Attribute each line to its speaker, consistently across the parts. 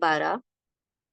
Speaker 1: 12,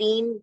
Speaker 1: 3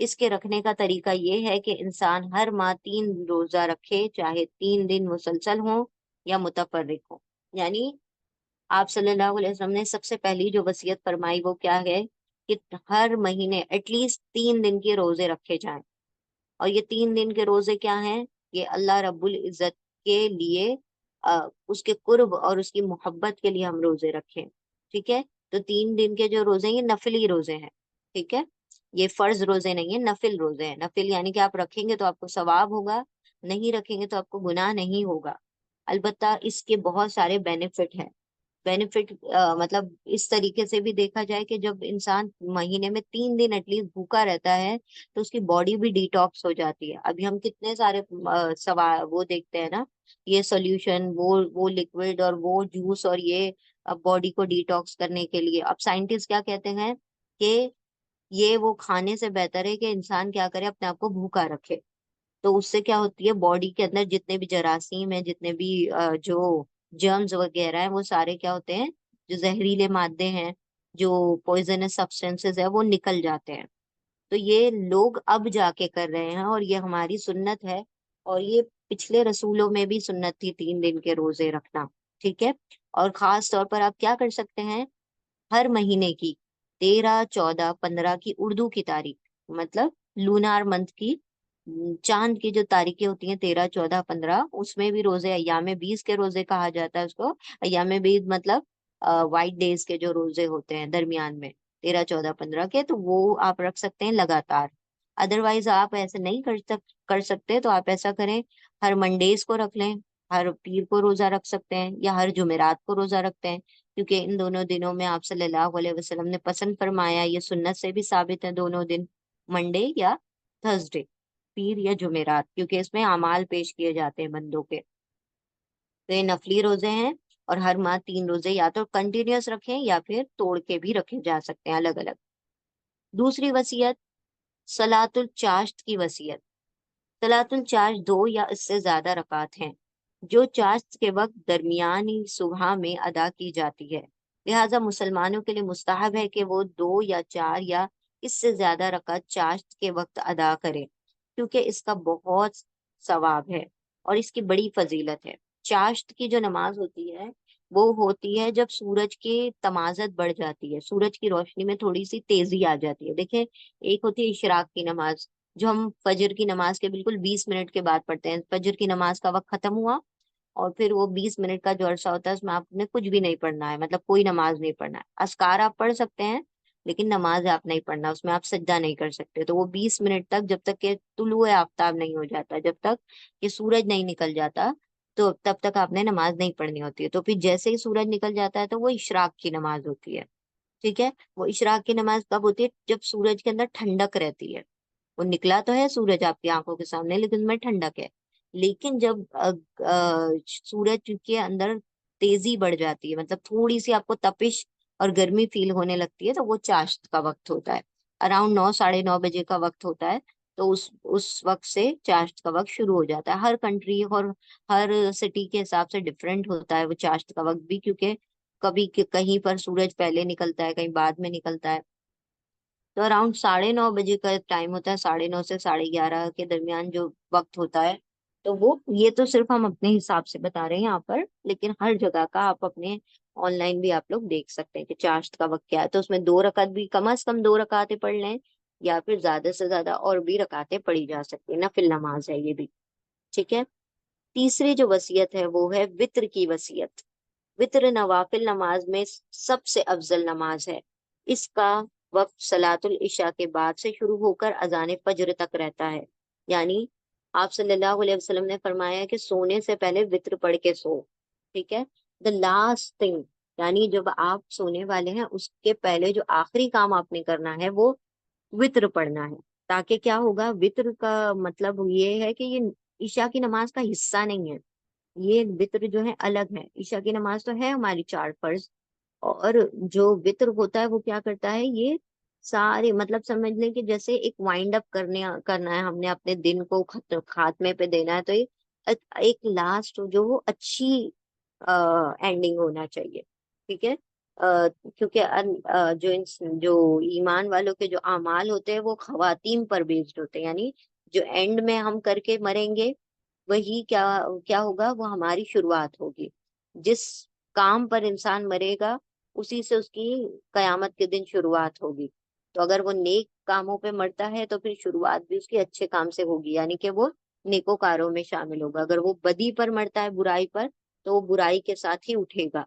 Speaker 1: اس کے رکھنے کا طریقہ یہ ہے کہ انسان ہر ماہ 3 روزہ رکھے، چاہے 3 دن مسلسل ہوں یا متفرق ہوں۔ یعنی آپ صلی اللہ علیہ وسلم نے سب سے پہلی جو وصیت فرمائی وہ کیا ہے کہ ہر مہینے ایٹ لیسٹ 3 دن کے روزے رکھے جائیں۔ اور یہ 3 دن کے روزے کیا ہیں؟ یہ اللہ رب العزت کے لیے اس کے قرب اور اس کی محبت کے لیے ہم روزے رکھیں، ٹھیک ہے؟ تو 3 دن کے جو روزے ہیں یہ نفلی روزے ہیں، ٹھیک ہے؟ یہ فرض روزے نہیں ہیں، نفل روزے ہیں۔ نفل یعنی کہ آپ رکھیں گے تو آپ کو ثواب ہوگا، نہیں رکھیں گے تو آپ کو گناہ نہیں ہوگا۔ البتہ اس کے بہت سارے بینیفٹ ہیں۔ بینیفٹ مطلب اس طریقے سے بھی دیکھا جائے کہ جب انسان مہینے میں 3 دن ایٹ لیسٹ بھوکا رہتا ہے تو اس کی باڈی بھی ڈیٹاکس ہو جاتی ہے۔ ابھی ہم کتنے سارے وہ دیکھتے ہیں نا، یہ سولوشن، وہ لکوڈ اور وہ جوس اور یہ باڈی کو ڈیٹاکس کرنے کے لیے۔ اب سائنٹسٹ کیا کہتے ہیں کہ یہ وہ کھانے سے بہتر ہے کہ انسان کیا کرے، اپنے آپ کو بھوکا رکھے۔ تو اس سے کیا ہوتی ہے، باڈی کے اندر جتنے بھی جراثیم ہیں، جتنے بھی جو جرمز وغیرہ ہیں، وہ سارے کیا ہوتے ہیں، جو زہریلے مادے ہیں، جو پوائزنس سبسٹینسز ہے، وہ نکل جاتے ہیں۔ تو یہ لوگ اب جا کے کر رہے ہیں اور یہ ہماری سنت ہے، اور یہ پچھلے رسولوں میں بھی سنت تھی 3 دن کے روزے رکھنا، ٹھیک ہے؟ اور خاص طور پر آپ کیا کر سکتے ہیں، ہر مہینے کی 13، 14، 15 کی اردو کی تاریخ، مطلب لونار منتھ کی، چاند کی جو تاریخیں ہوتی ہیں 13، 14، 15، اس میں بھی روزے ایام بیس کے روزے کہا جاتا ہے اس کو۔ ایام بیس مطلب وائٹ ڈیز کے جو روزے ہوتے ہیں درمیان میں 13، 14، 15 کے، تو وہ آپ رکھ سکتے ہیں لگاتار۔ ادروائز آپ ایسے نہیں کر سکتے تو آپ ایسا کریں، ہر منڈیز کو رکھ لیں، ہر پیر کو روزہ رکھ سکتے ہیں، یا ہر جمعرات کو روزہ رکھتے ہیں، کیونکہ ان دونوں دنوں میں آپ صلی اللہ علیہ وسلم نے پسند فرمایا، یہ سنت سے بھی ثابت ہے، دونوں دن منڈے یا تھرسڈے، پیر یا جمعرات، کیونکہ اس میں اعمال پیش کیے جاتے ہیں بندوں کے۔ تو یہ نفلی روزے ہیں، اور ہر ماہ 3 روزے یا تو کنٹینیوس رکھیں یا پھر توڑ کے بھی رکھے جا سکتے ہیں الگ الگ۔ دوسری وصیت، صلاۃ الچاشت کی وصیت۔ صلاۃ الچاشت 2 یا اس سے زیادہ رکعات ہیں جو چاشت کے وقت درمیانی صبح میں ادا کی جاتی ہے، لہذا مسلمانوں کے لیے مستحب ہے کہ وہ 2 یا 4 یا اس سے زیادہ رکعت چاشت کے وقت ادا کرے، کیونکہ اس کا بہت ثواب ہے اور اس کی بڑی فضیلت ہے۔ چاشت کی جو نماز ہوتی ہے وہ ہوتی ہے جب سورج کی تمازت بڑھ جاتی ہے، سورج کی روشنی میں تھوڑی سی تیزی آ جاتی ہے۔ دیکھیں، ایک ہوتی ہے اشراق کی نماز، جو ہم فجر کی نماز کے بالکل 20 منٹ کے بعد پڑھتے ہیں، فجر کی نماز کا وقت ختم ہوا اور پھر وہ 20 منٹ کا جو عرصہ ہوتا ہے اس میں آپ نے کچھ بھی نہیں پڑھنا ہے، مطلب کوئی نماز نہیں پڑھنا ہے۔ اذکار آپ پڑھ سکتے ہیں لیکن نماز آپ نہیں پڑھنا، اس میں آپ سجدہ نہیں کر سکتے۔ تو وہ 20 منٹ تک، جب تک کہ طلوع آفتاب نہیں ہو جاتا، جب تک کہ سورج نہیں نکل جاتا، تو تب تک آپ نے نماز نہیں پڑھنی ہوتی ہے۔ تو پھر جیسے ہی سورج نکل جاتا ہے تو وہ اشراق کی نماز ہوتی ہے، ٹھیک ہے؟ وہ اشراق کی نماز کب ہوتی ہے؟ جب سورج کے اندر ٹھنڈک رہتی ہے، وہ نکلا تو ہے سورج آپ کی آنکھوں کے سامنے لیکن اس میں ٹھنڈک ہے، لیکن جب سورج کے اندر تیزی بڑھ جاتی ہے، مطلب تھوڑی سی آپ کو تپش اور گرمی فیل ہونے لگتی ہے، تو وہ چاشت کا وقت ہوتا ہے۔ اراؤنڈ 9، 9:30 بجے کا وقت ہوتا ہے، تو اس وقت سے چاشت کا وقت شروع ہو جاتا ہے۔ ہر کنٹری اور ہر سٹی کے حساب سے ڈفرینٹ ہوتا ہے وہ چاشت کا وقت بھی، کیونکہ کبھی کہیں پر سورج پہلے نکلتا ہے، کہیں بعد میں نکلتا ہے۔ تو اراؤنڈ 9:30 بجے کا ٹائم ہوتا ہے، 9:30 سے 11:30 کے درمیان جو وقت ہوتا ہے۔ تو وہ یہ تو صرف ہم اپنے حساب سے بتا رہے ہیں یہاں پر، لیکن ہر جگہ کا آپ اپنے آن لائن بھی آپ لوگ دیکھ سکتے ہیں کہ چاشت کا وقت کیا ہے۔ تو اس میں 2 رکعت بھی، کم از کم 2 رکعتیں پڑھ لیں، یا پھر زیادہ سے زیادہ اور بھی رکعتیں پڑھی جا سکتی ہیں، نفل نماز ہے یہ بھی، ٹھیک ہے؟ تیسری جو وصیت ہے وہ ہے وطر کی وصیت۔ وطر نوافل نماز میں سب سے افضل نماز ہے، اس کا وقت صلاۃ العشاء کے بعد سے شروع ہو کر اذان فجر تک رہتا ہے۔ یعنی آپ صلی اللہ علیہ وسلم نے فرمایا کہ سونے سے پہلے وطر پڑھ کے سو، ٹھیک ہے؟ دا لاسٹ تھنگ، یعنی جب آپ سونے والے ہیں اس کے پہلے جو آخری کام آپ نے کرنا ہے وہ وطر پڑھنا ہے۔ تاکہ کیا ہوگا، وطر کا مطلب یہ ہے کہ یہ عشاء کی نماز کا حصہ نہیں ہے، یہ وطر جو ہے الگ ہے۔ عشاء کی نماز تو ہے ہماری 4 فرض، اور جو وطر ہوتا ہے وہ کیا کرتا ہے، یہ سارے مطلب سمجھ لیں کہ جیسے ایک وائنڈ اپ کرنا ہے ہم نے، اپنے دن کو خاتمے پہ دینا ہے، تو یہ ایک لاسٹ جو وہ اچھی اینڈنگ ہونا چاہیے، ٹھیک ہے؟ کیونکہ جو ایمان والوں کے جو اعمال ہوتے ہیں وہ خواتین پر بیسڈ ہوتے ہیں، یعنی جو اینڈ میں ہم کر کے مریں گے وہی کیا کیا ہوگا، وہ ہماری شروعات ہوگی۔ جس کام پر انسان مرے گا اسی سے اس کی قیامت کے دن شروعات ہوگی۔ تو اگر وہ نیک کاموں پہ مرتا ہے تو پھر شروعات بھی اس کی اچھے کام سے ہوگی، یعنی کہ وہ نیکوکاروں میں شامل ہوگا۔ اگر وہ بدی پر مرتا ہے، برائی پر، تو وہ برائی کے ساتھ ہی اٹھے گا۔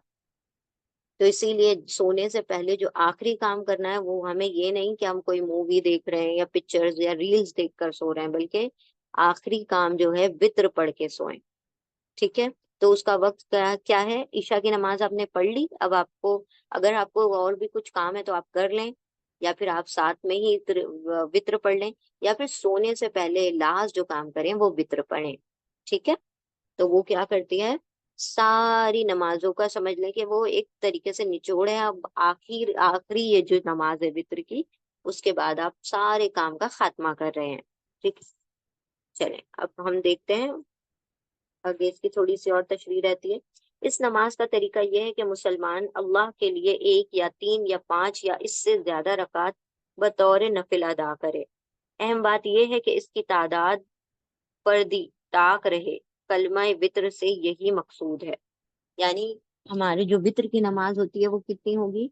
Speaker 1: تو اسی لیے سونے سے پہلے جو آخری کام کرنا ہے وہ ہمیں یہ نہیں کہ ہم کوئی مووی دیکھ رہے ہیں یا پکچرز یا ریلز دیکھ کر سو رہے ہیں، بلکہ آخری کام جو ہے وطر پڑھ کے سوئیں۔ ٹھیک ہے؟ تو اس کا وقت کیا کیا ہے؟ عشاء کی نماز آپ نے پڑھ لی، اب آپ کو اگر آپ کو اور بھی کچھ کام ہے تو آپ کر لیں، یا پھر آپ ساتھ میں ہی وطر پڑھ لیں، یا پھر سونے سے پہلے لاسٹ جو کام کریں وہ وطر پڑھیں۔ ٹھیک ہے؟ تو وہ کیا کرتی ہے، ساری نمازوں کا سمجھ لیں کہ وہ ایک طریقے سے نچوڑ ہے۔ اب آخری یہ جو نماز ہے وطر کی، اس کے بعد آپ سارے کام کا خاتمہ کر رہے ہیں۔ ٹھیک ہے؟ چلیں اب ہم دیکھتے ہیں آگے، اس کی تھوڑی سی اور تشریح رہتی ہے۔ اس نماز کا طریقہ یہ ہے کہ مسلمان اللہ کے لیے ایک یا تین یا پانچ یا اس سے زیادہ رکعت بطور نفل ادا کرے۔ اہم بات یہ ہے کہ اس کی تعداد فردی طاق رہے۔ کلمہ وطر سے یہی مقصود ہے، یعنی ہمارے جو وطر کی نماز ہوتی ہے وہ کتنی ہوگی،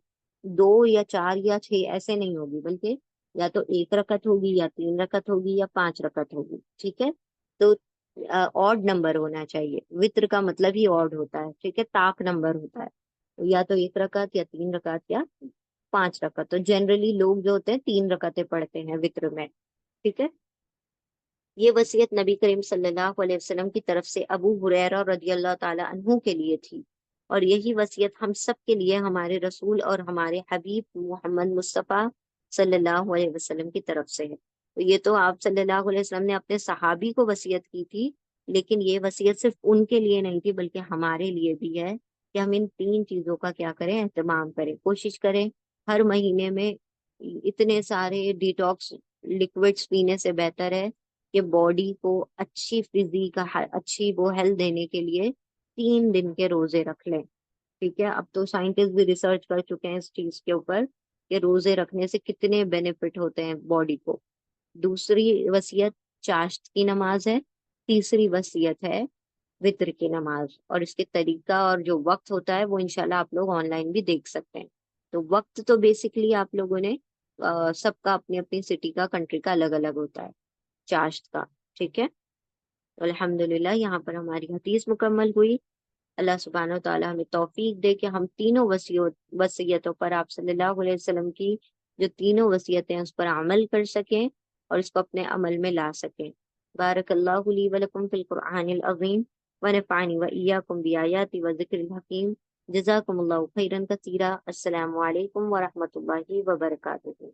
Speaker 1: دو یا چار یا چھ ایسے نہیں ہوگی، بلکہ یا تو ایک رکعت ہوگی یا تین رکعت ہوگی یا پانچ رکعت ہوگی۔ ٹھیک ہے؟ تو آڈ نمبر ہونا چاہیے، وطر کا مطلب ہی آڈ ہوتا ہے۔ ٹھیک ہے؟ طاق نمبر ہوتا ہے، تو یا تو ایک رکعت یا تین رکعت یا پانچ رکعت۔ تو جنرلی لوگ جو ہوتے ہیں تین رکعتیں پڑھتے ہیں وطر میں۔ ٹھیک ہے؟ یہ وصیت نبی کریم صلی اللہ علیہ وسلم کی طرف سے ابو ہریرہ رضی اللہ تعالی عنہ کے لیے تھی، اور یہی وصیت ہم سب کے لیے ہمارے رسول اور ہمارے حبیب محمد مصطفیٰ صلی اللہ علیہ وسلم کی طرف سے ہے۔ تو یہ تو آپ صلی اللہ علیہ وسلم نے اپنے صحابی کو وصیت کی تھی، لیکن یہ وصیت صرف ان کے لیے نہیں تھی بلکہ ہمارے لیے بھی ہے کہ ہم ان تین چیزوں کا کیا کریں، اہتمام کریں، کوشش کریں ہر مہینے میں۔ اتنے سارے ڈیٹاکس لکوڈس پینے سے بہتر ہے کہ باڈی کو اچھی فزیک، اچھی وہ ہیلتھ دینے کے لیے 3 دن کے روزے رکھ لیں۔ ٹھیک ہے؟ اب تو سائنٹسٹ بھی ریسرچ کر چکے ہیں اس چیز کے اوپر کہ روزے رکھنے سے کتنے بینیفٹ ہوتے ہیں باڈی کو۔ دوسری وصیت چاشت کی نماز ہے، تیسری وصیت ہے وطر کی نماز، اور اس کے طریقہ اور جو وقت ہوتا ہے وہ انشاءاللہ آپ لوگ آن لائن بھی دیکھ سکتے ہیں۔ تو وقت تو بیسکلی آپ لوگوں نے سب کا اپنی اپنی سٹی کا، کنٹری کا الگ الگ ہوتا ہے چاشت کا۔ ٹھیک ہے؟ الحمدللہ یہاں پر ہماری حدیث مکمل ہوئی۔ اللہ سبحانہ و تعالیٰ ہمیں توفیق دے کہ ہم تینوں وصیتوں پر، آپ صلی اللہ علیہ وسلم کی جو تینوں وصیتیں ہیں اس پر عمل کر سکیں اور اس کو اپنے عمل میں لا سکیں۔ بارک اللہ لی ولکم فی القرآن العظیم ونفعنی وإیاکم بآیات وذکر الحکیم۔ جزاکم اللہ خیرا کثیرا۔ السلام علیکم ورحمۃ اللہ وبرکاتہ۔